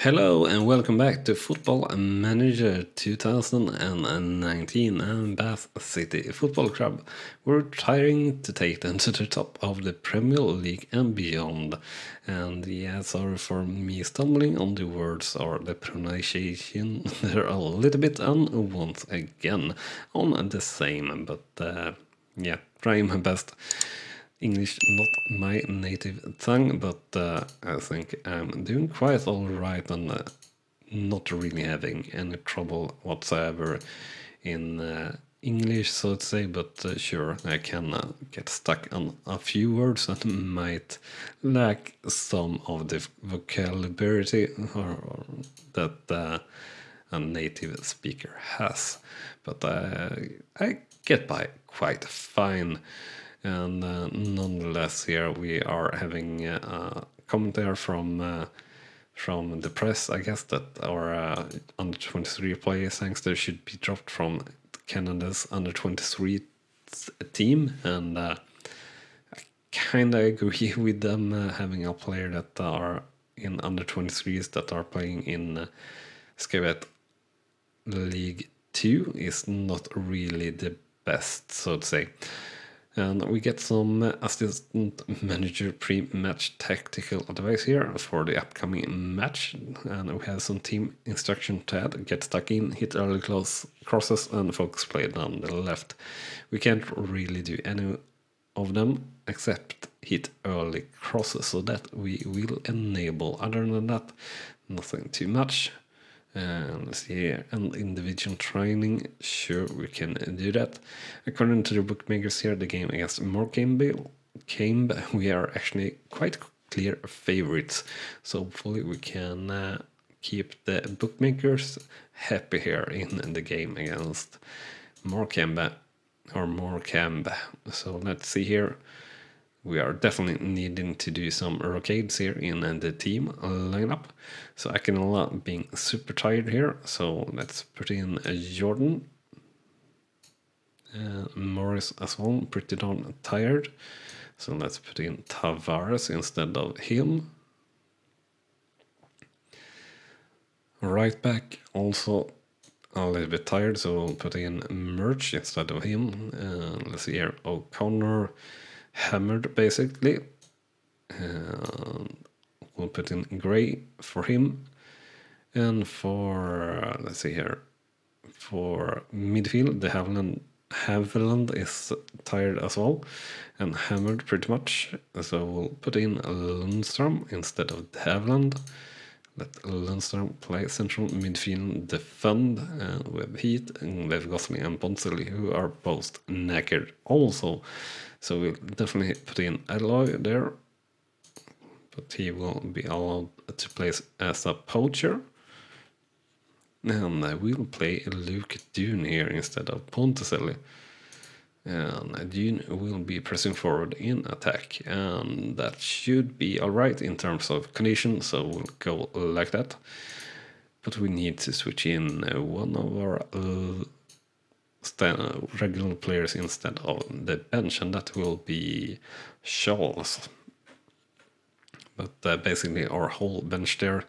Hello and welcome back to Football Manager 2019 and Bath City Football Club. We're trying to take them to the top of the Premier League and beyond. And yeah, sorry for me stumbling on the words or the pronunciation. They're a little bit on once again on the same, but yeah, trying my best. English not my native tongue, but I think I'm doing quite alright and not really having any trouble whatsoever in English, so to say, but sure, I can get stuck on a few words and might lack some of the vocabulary that a native speaker has, but I get by quite fine. And nonetheless, here we are having a commentary from the press, I guess, that our under 23 players youngsters should be dropped from Canada's under 23 team, and I kind of agree with them having a player that are in under 23s that are playing in Skevet League 2 is not really the best, so to say. And we get some assistant manager pre-match tactical advice here for the upcoming match. And we have some team instruction to add: get stuck in, hit early crosses, and focus play down the left. We can't really do any of them except hit early crosses, so that we will enable. Other than that, nothing too much. And let's see here, and individual training, sure, we can do that. According to the bookmakers here, the game against Morecambe, we are actually quite clear favorites. So hopefully we can keep the bookmakers happy here in the game against Morecambe. So let's see here. We are definitely needing to do some rockades here in the team lineup. So I can being super tired here. So let's put in Jordan. Morris as well, pretty darn tired. So let's put in Tavares instead of him. Right back also a little bit tired. So we'll put in Merch instead of him. Let's see here, O'Connor. Hammered basically. We'll put in Gray for him, and for let's see here, for midfield, the Haviland is tired as well and hammered pretty much, so we'll put in Lundstrom instead of the Haviland. Let Lundstrom play central midfield defend with Heat and Lev Gosling and Poncelli, who are both knackered also. So we'll definitely put in Eloy there, but he will be allowed to play as a poacher. And we'll play Luke Dune here instead of Poncelli. And Dune will be pressing forward in attack, and that should be alright in terms of condition, so we'll go like that. But we need to switch in one of our regular players instead of the bench, and that will be Charles. But basically our whole bench there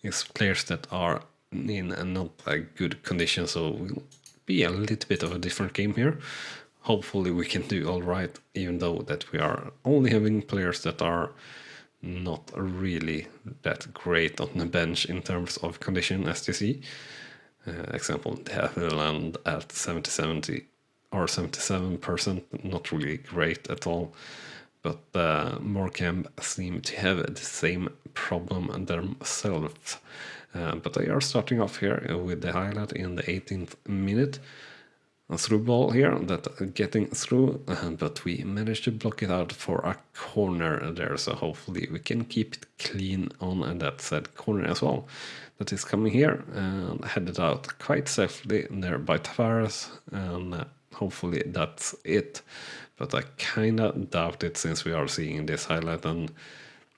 is players that are in not a good condition, so we'll be a little bit of a different game here. Hopefully we can do all right, even though that we are only having players that are not really that great on the bench in terms of condition, as you see. Example, the Haviland at 70 or 77%, not really great at all. But Morecambe seem to have the same problem themselves. But they are starting off here with the highlight in the 18th minute. A through ball here that getting through, but we managed to block it out for a corner there, so hopefully we can keep it clean on that said corner as well. That is coming here and headed out quite safely there by Tavares, and hopefully that's it. But I kinda doubt it, since we are seeing this highlight, and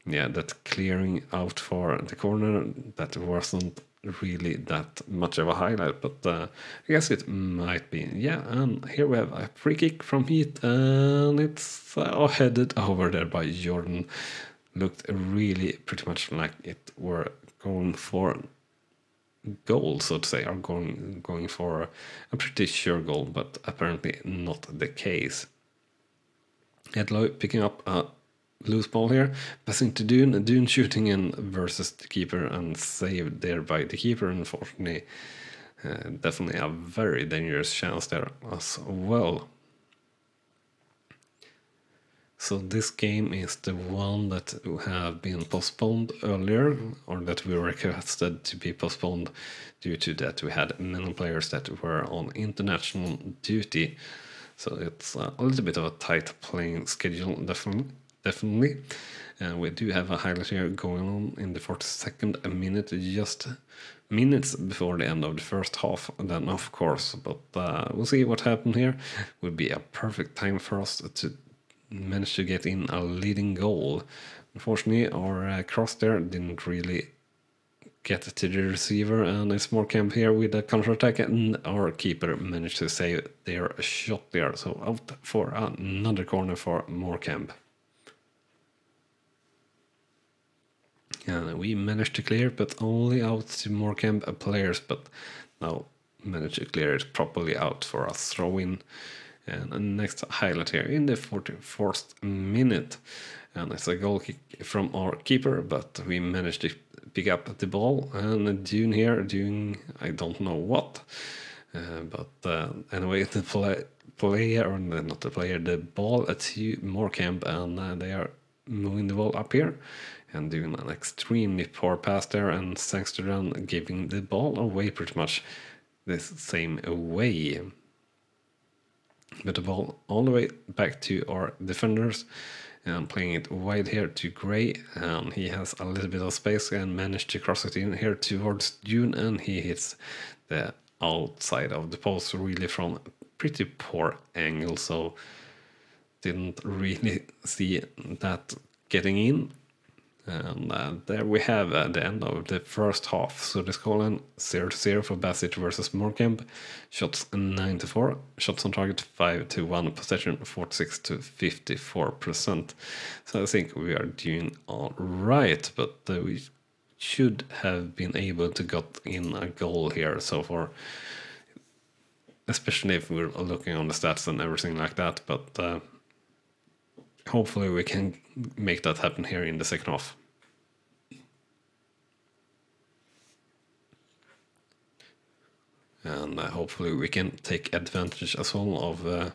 yeah, that clearing out for the corner, that wasn't really that much of a highlight, but I guess it might be. Yeah, and here we have a free kick from Heat, and it's headed over there by Jordan. Looked really pretty much like it were going for goal, so to say, or going for a pretty sure goal, but apparently not the case. Edloy picking up a loose ball here, passing to Dune. Dune shooting in versus the keeper and saved there by the keeper, unfortunately. Definitely a very dangerous chance there as well. So this game is the one that have been postponed earlier, or that we requested to be postponed due to that we had many players that were on international duty. So it's a little bit of a tight playing schedule, definitely. And we do have a highlight here going on in the 42nd minute, just minutes before the end of the first half, then of course. But we'll see what happened here. Would be a perfect time for us to managed to get in a leading goal. Unfortunately, our cross there didn't really get to the receiver, and it's Morecambe here with a counter-attack, and our keeper managed to save their shot there. So out for another corner for Morecambe. And we managed to clear, but only out to Morecambe players, but now managed to clear it properly out for a throw-in. And next highlight here in the 44th minute, and it's a goal kick from our keeper, but we managed to pick up the ball, and Dune here doing I don't know what, but anyway, the player, or not the player, the ball to Morecambe, and they are moving the ball up here and doing an extremely poor pass there, and Sangster giving the ball away pretty much this same way. But the ball all the way back to our defenders, and playing it wide here to Gray, and he has a little bit of space and managed to cross it in here towards Dune, and he hits the outside of the post really from pretty poor angle, so didn't really see that getting in. And there we have the end of the first half. So the scoreline 0-0 for Bassett versus Morecambe. Shots 9-4, shots on target 5-1, possession 46-54%. So I think we are doing all right, but we should have been able to get in a goal here so far, especially if we're looking on the stats and everything like that. But hopefully we can make that happen here in the second half. And hopefully we can take advantage as well of the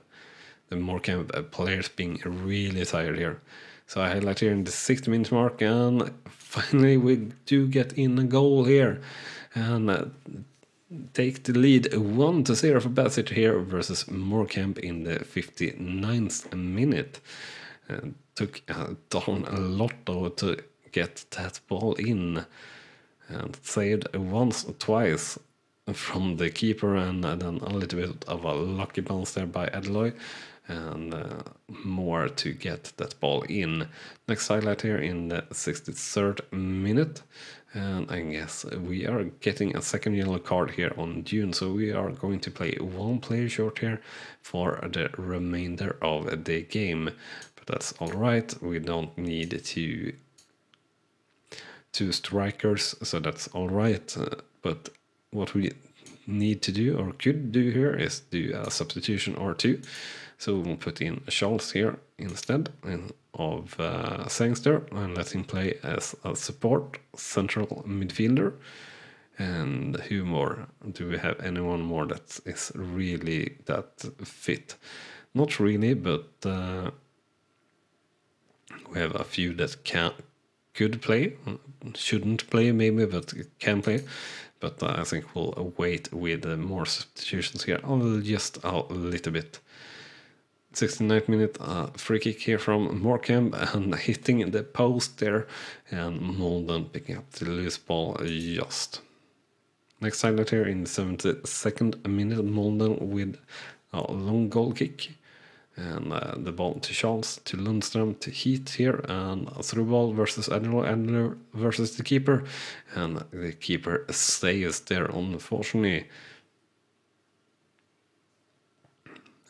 Morecambe players being really tired here. So I highlight here in the 60-minute mark, and finally we do get in a goal here and take the lead 1-0 for Bassett here versus Morecambe in the 59th minute. Took down a lot though to get that ball in, and saved once or twice from the keeper, and then a little bit of a lucky bounce there by Edloy, and more to get that ball in. Next highlight here in the 63rd minute, and I guess we are getting a second yellow card here on Dune, so we are going to play one player short here for the remainder of the game. But that's alright, we don't need two strikers, so that's alright. But what we need to do, or could do here, is do a substitution or two. So we'll put in Charles here instead of Sangster, and let him play as a support central midfielder. And who more? Do we have anyone more that is really that fit? Not really, but we have a few that could play, shouldn't play maybe, but can play. But I think we'll wait with more substitutions here just a little bit. 69th minute, free kick here from Morecambe, and hitting the post there, and Molden picking up the loose ball just. Next highlight here in the 72nd minute, Molden with a long goal kick, and the ball to Charles, to Lundström, to Heat here, and a through ball versus Adler versus the keeper, and the keeper saves there unfortunately.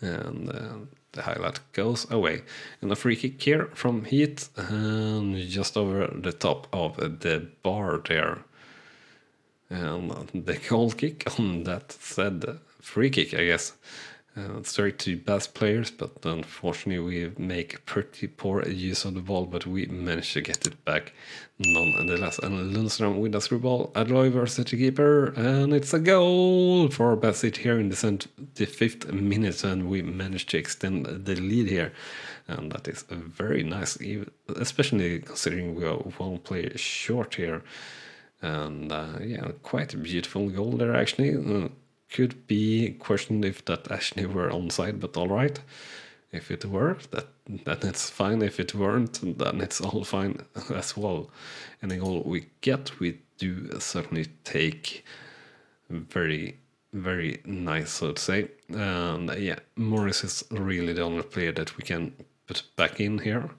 And the highlight goes away. And a free kick here from Heat, and just over the top of the bar there. And the goal kick on that said free kick, I guess. Straight to best players, but unfortunately we make pretty poor use of the ball, but we managed to get it back nonetheless. And Lundström with a through ball, Adloy versus the keeper, and it's a goal for Bassett here in the 75th minute, and we managed to extend the lead here. And that is very nice, especially considering we are one player short here. And yeah, quite a beautiful goal there actually. Could be questioned if that actually were onside, but all right. If it were, then it's fine. If it weren't, then it's all fine as well. Any goal we get, we do certainly take very, very nice, so to say. And yeah, Morris is really the only player that we can put back in here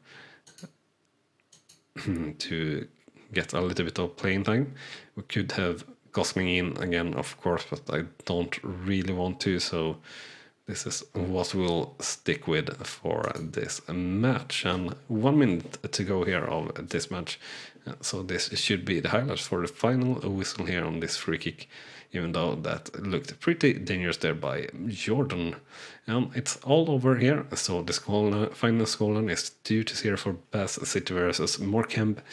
to get a little bit of playing time. We could have Gosling in again, of course, but I don't really want to, so this is what we'll stick with for this match. And 1 minute to go here of this match, so this should be the highlights for the final whistle here on this free kick, even though that looked pretty dangerous there by Jordan. It's all over here, so the final scoreline is 2-0 for Bass City versus Morecambe.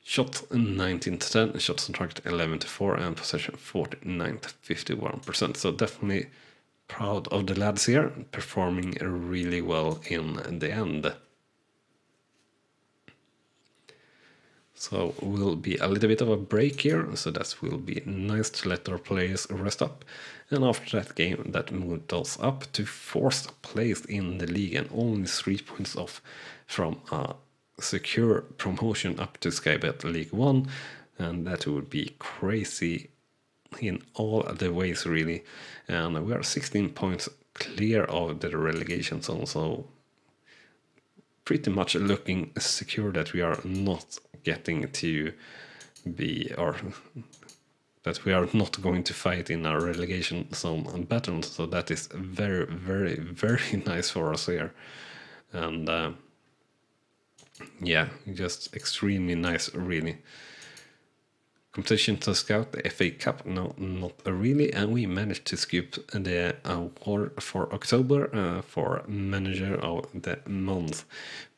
Shot 19-10, shots on target 11-4, and possession 49-51%. So definitely proud of the lads here, performing really well in the end. So will be a little bit of a break here, so that will be nice to let our players rest up. And after that game, that moved us up to 4th place in the league and only 3 points off from a secure promotion up to Skybet League 1, and that would be crazy in all the ways really. And we are 16 points clear of the relegation zone, so pretty much looking secure that we are not getting to be, or that we are not going to fight in our relegation zone battle. So that is very, very, very nice for us here. And yeah, just extremely nice, really. Competition to scout the FA Cup, no, not really, and we managed to scoop the award for October for Manager of the Month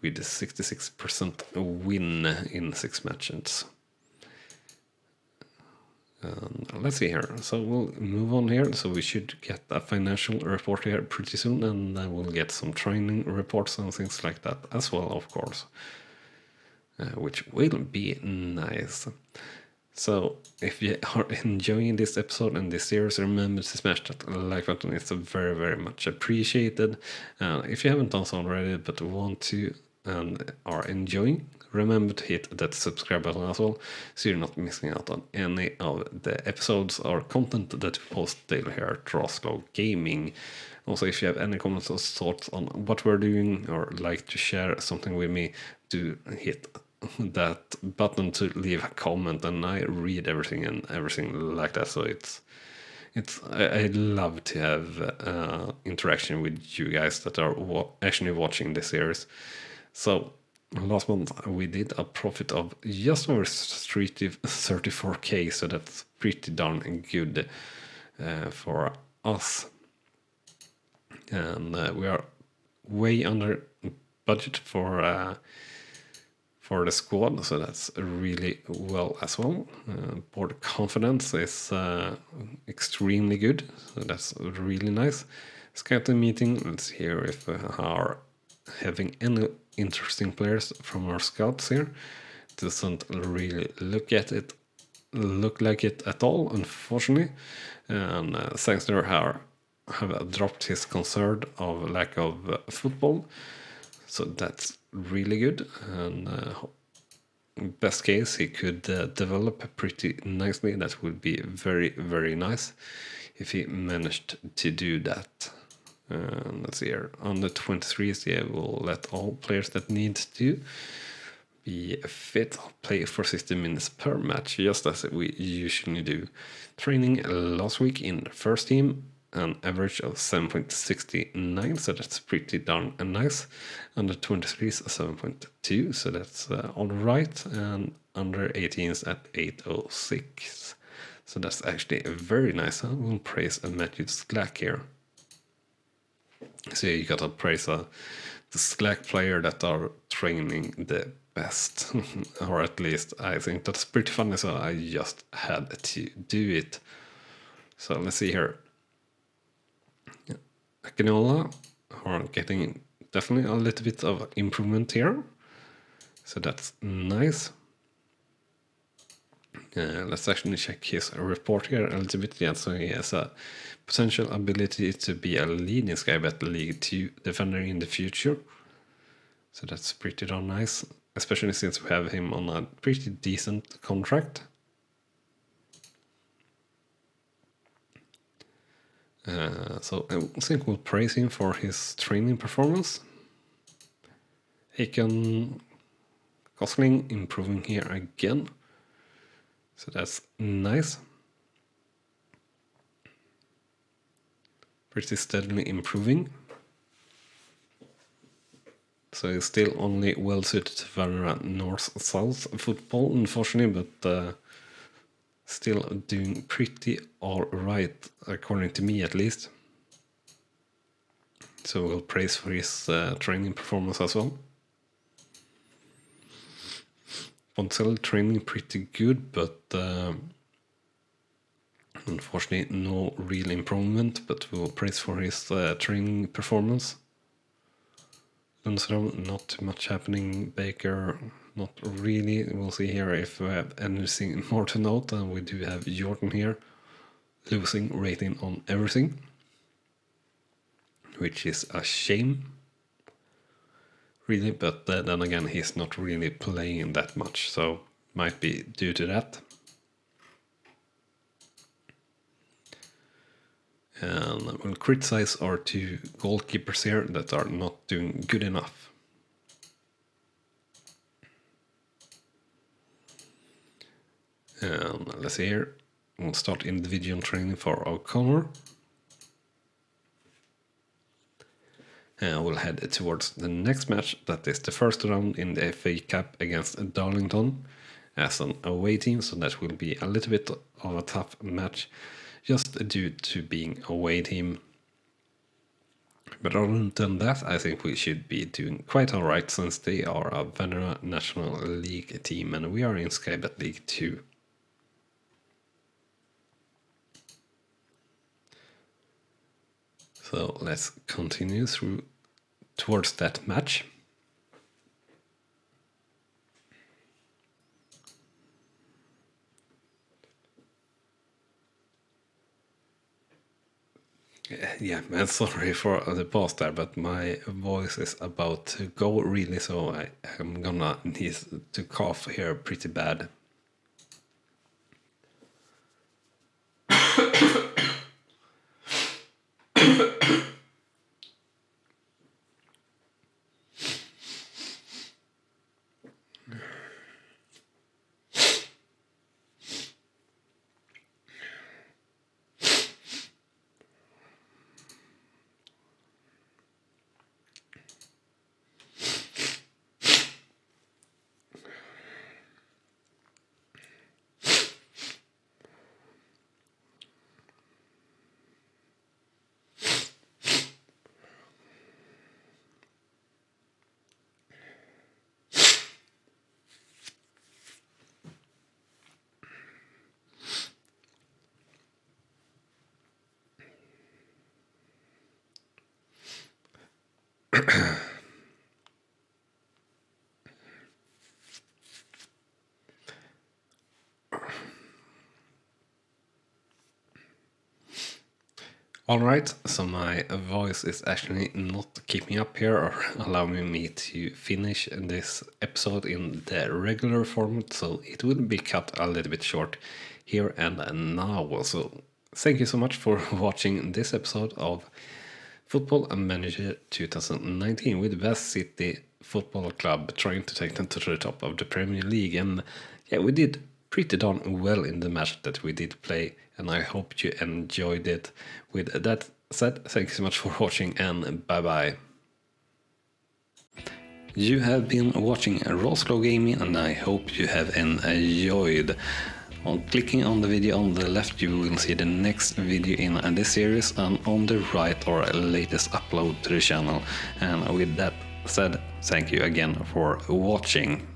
with a 66% win in 6 matches. Let's see here, so we'll move on here, so we should get a financial report here pretty soon, and then we'll get some training reports and things like that as well, of course, which will be nice. So if you are enjoying this episode and this series, remember to smash that like button, it's very, very much appreciated. If you haven't done so already but want to and are enjoying, remember to hit that subscribe button as well, so you're not missing out on any of the episodes or content that we post daily here at Rawslowgaming. Also, if you have any comments or thoughts on what we're doing or like to share something with me, do hit that button to leave a comment, and I read everything and everything like that. So I love to have interaction with you guys that are actually watching this series. So last month we did a profit of just over 34k, so that's pretty darn good for us. And we are way under budget for the squad, so that's really well as well. Board confidence is extremely good, so that's really nice. Scouting meeting, let's hear if we are having any interesting players from our scouts here. Doesn't really look like it at all, unfortunately. And Sangster have dropped his concern of lack of football, so that's really good. And best case, he could develop pretty nicely. That would be very, very nice if he managed to do that. Let's see here, on the 23s, yeah, we'll let all players that need to be fit play for 60 minutes per match, just as we usually do. Training last week in the first team, an average of 7.69, so that's pretty darn nice. Under 23s 7.2, so that's all right, and under 18s at 8.06, So that's actually very nice. I will praise Matthew Slack here. So you gotta praise the Slack player that are training the best. Or at least I think that's pretty funny, so I just had to do it. So let's see here. Akinola are getting definitely a little bit of improvement here. So that's nice. Let's actually check his report here a little bit. Yeah, so he has a potential ability to be a leading Skybet League 2 defender in the future. So that's pretty darn nice, especially since we have him on a pretty decent contract. So I think we'll praise him for his training performance. Aiken Gosling improving here again. So that's nice. Pretty steadily improving. So he's still only well suited for north-south football, unfortunately, but still doing pretty alright, according to me at least. So we'll praise for his training performance as well. Poncel training pretty good, but unfortunately no real improvement, but we'll praise for his training performance. Lundström, not too much happening. Baker, not really. We'll see here if we have anything more to note, and we do have Jordan here losing rating on everything, which is a shame. Really, but then again, he's not really playing that much, so might be due to that. And we'll criticize our two goalkeepers here that are not doing good enough. And let's see here, we'll start individual training for O'Connor. And we'll head towards the next match, that is the first round in the FA Cup against Darlington as an away team, so that will be a little bit of a tough match just due to being away team. But other than that, I think we should be doing quite alright, since they are a Venera National League team and we are in Skybet League 2. So let's continue through towards that match. Yeah, man, sorry for the pause there, but my voice is about to go really, so I am gonna need to cough here pretty bad. Alright, so my voice is actually not keeping up here or allowing me to finish this episode in the regular format, so it will be cut a little bit short here and now. So thank you so much for watching this episode of Football Manager 2019 with West City Football Club trying to take them to the top of the Premier League. And yeah, we did pretty darn well in the match that we did play, and I hope you enjoyed it. With that said, thank you so much for watching, and bye bye. You have been watching Rawslowgaming, and I hope you have enjoyed. On clicking on the video on the left, you will see the next video in this series, and on the right our latest upload to the channel. And with that said, thank you again for watching.